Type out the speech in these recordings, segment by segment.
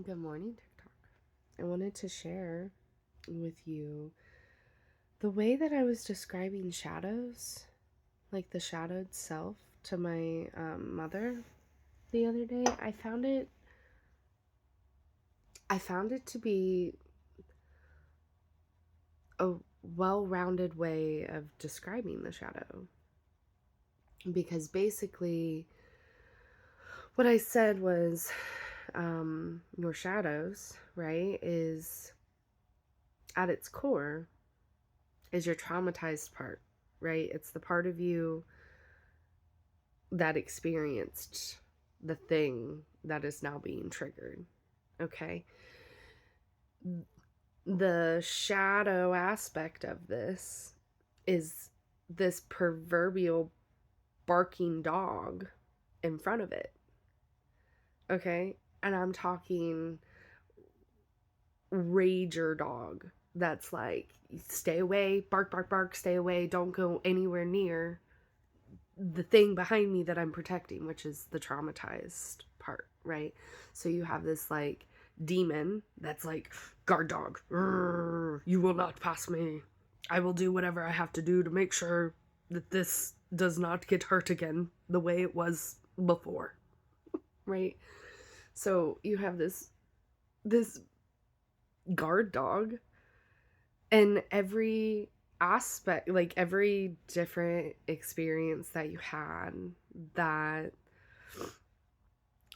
Good morning, TikTok. I wanted to share with you the way that I was describing shadows, like the shadowed self, to my mother the other day. I found it to be a well-rounded way of describing the shadow, because basically what I said was your shadows, right, is at its core is your traumatized part, right? It's the part of you that experienced the thing that is now being triggered. Okay. The shadow aspect of this is this proverbial barking dog in front of it. Okay. And I'm talking rager dog that's like, stay away, bark, bark, bark, stay away, don't go anywhere near the thing behind me that I'm protecting, which is the traumatized part, right? So you have this like demon that's like, guard dog, you will not pass me. I will do whatever I have to do to make sure that this does not get hurt again the way it was before, right? So you have this guard dog, and every aspect, like every different experience that you had that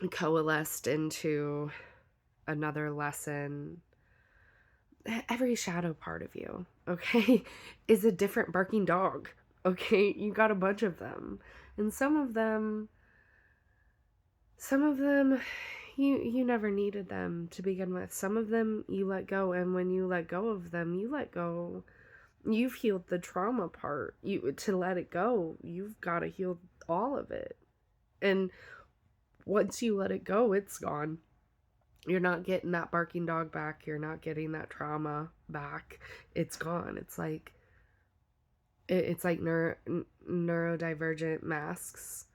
coalesced into another lesson, every shadow part of you, okay, is a different barking dog. Okay, you got a bunch of them, and some of them you never needed them to begin with. Some of them you let go, and when you let go of them, you let go. You've healed the trauma part. You to let it go, you've got to heal all of it. And once you let it go, it's gone. You're not getting that barking dog back. You're not getting that trauma back. It's gone. It's like neurodivergent masks.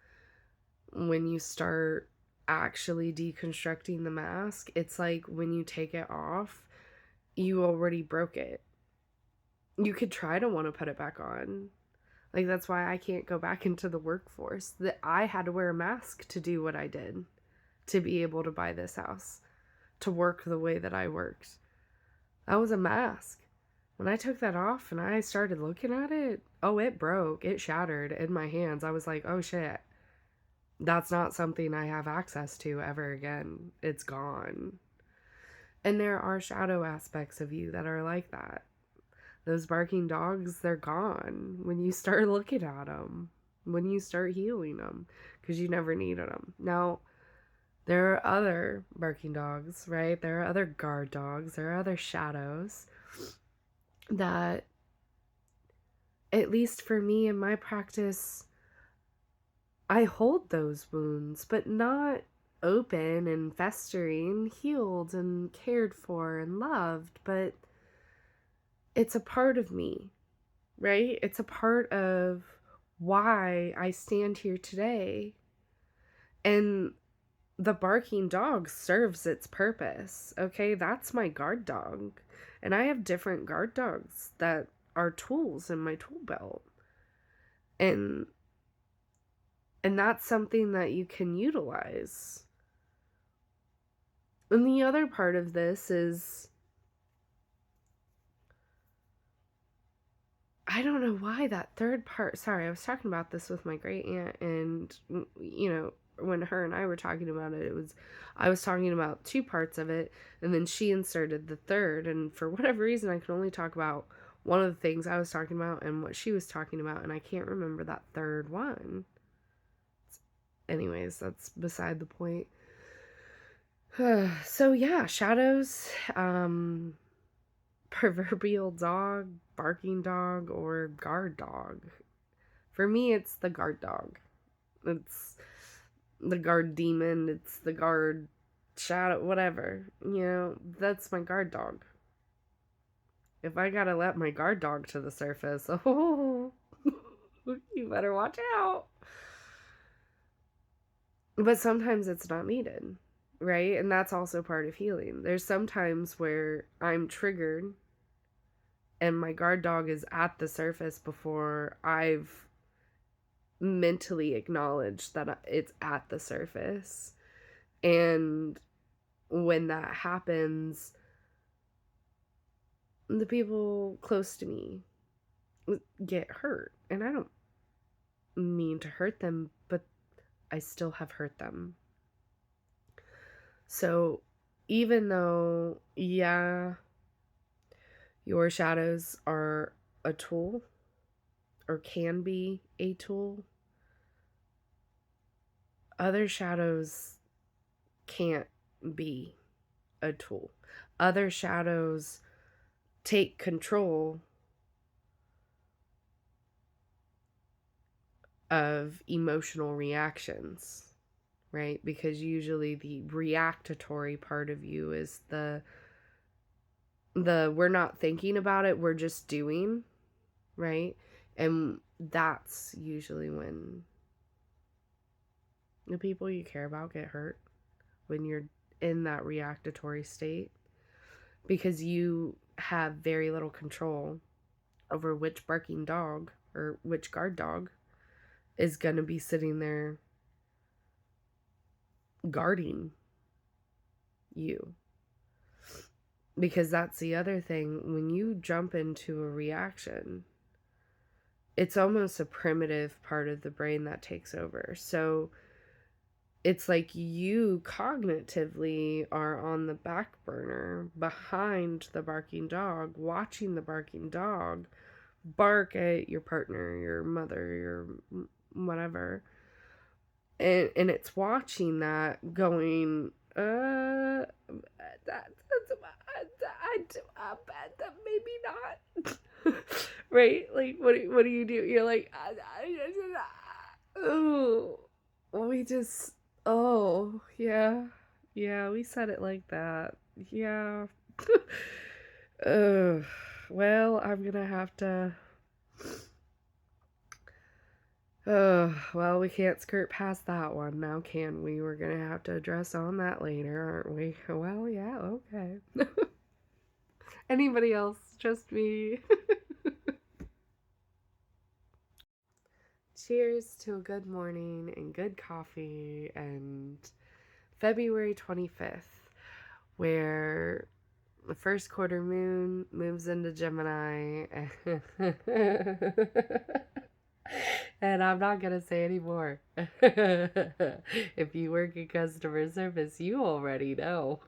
When you start actually deconstructing the mask, it's like when you take it off, you already broke it. You could try to want to put it back on. Like, that's why I can't go back into the workforce. That I had to wear a mask to do what I did, to be able to buy this house, to work the way that I worked. That was a mask. When I took that off and I started looking at it, oh, it broke. It shattered in my hands. I was like, oh shit. That's not something I have access to ever again. It's gone. And there are shadow aspects of you that are like that. Those barking dogs, they're gone when you start looking at them, when you start healing them, because you never needed them. Now, there are other barking dogs, right? There are other guard dogs, there are other shadows that, at least for me in my practice, I hold those wounds, but not open and festering, healed and cared for and loved, but it's a part of me, right? It's a part of why I stand here today. And the barking dog serves its purpose, okay? That's my guard dog. And I have different guard dogs that are tools in my tool belt. And that's something that you can utilize. And the other part of this is, I don't know why that third part. Sorry, I was talking about this with my great aunt, and when her and I were talking about it, I was talking about two parts of it, and then she inserted the third. And for whatever reason, I could only talk about one of the things I was talking about and what she was talking about, and I can't remember that third one. Anyways, that's beside the point. So yeah, shadows, proverbial dog, barking dog, or guard dog. For me, it's the guard dog. It's the guard demon. It's the guard shadow, whatever. That's my guard dog. If I gotta let my guard dog to the surface, oh, you better watch out. But sometimes it's not needed. right? And that's also part of healing. There's some times where I'm triggered and my guard dog is at the surface before I've mentally acknowledged that it's at the surface. And when that happens, the people close to me get hurt. And I don't mean to hurt them, but I still have hurt them. So even though, yeah, your shadows are a tool or can be a tool, other shadows can't be a tool. Other shadows take control of emotional reactions, right? Because usually the reactatory part of you is the we're not thinking about it, we're just doing, right? And that's usually when the people you care about get hurt, when you're in that reactatory state, because you have very little control over which barking dog or which guard dog is going to be sitting there guarding you. Because that's the other thing, when you jump into a reaction, it's almost a primitive part of the brain that takes over. So it's like you cognitively are on the back burner behind the barking dog, watching the barking dog bark at your partner, your mother, your whatever. And it's watching that going, maybe not. Right? Like, what do you do? You're like, oh, we just, oh, yeah. Yeah, we said it like that. Yeah. uh, well, I'm gonna have to. Well, we can't skirt past that one now, can we? We're gonna have to address on that later, aren't we? Well, yeah, okay. Anybody else? Just me. Cheers to a good morning and good coffee and February 25th, where the first quarter moon moves into Gemini. And I'm not going to say any more. If you work in customer service, you already know.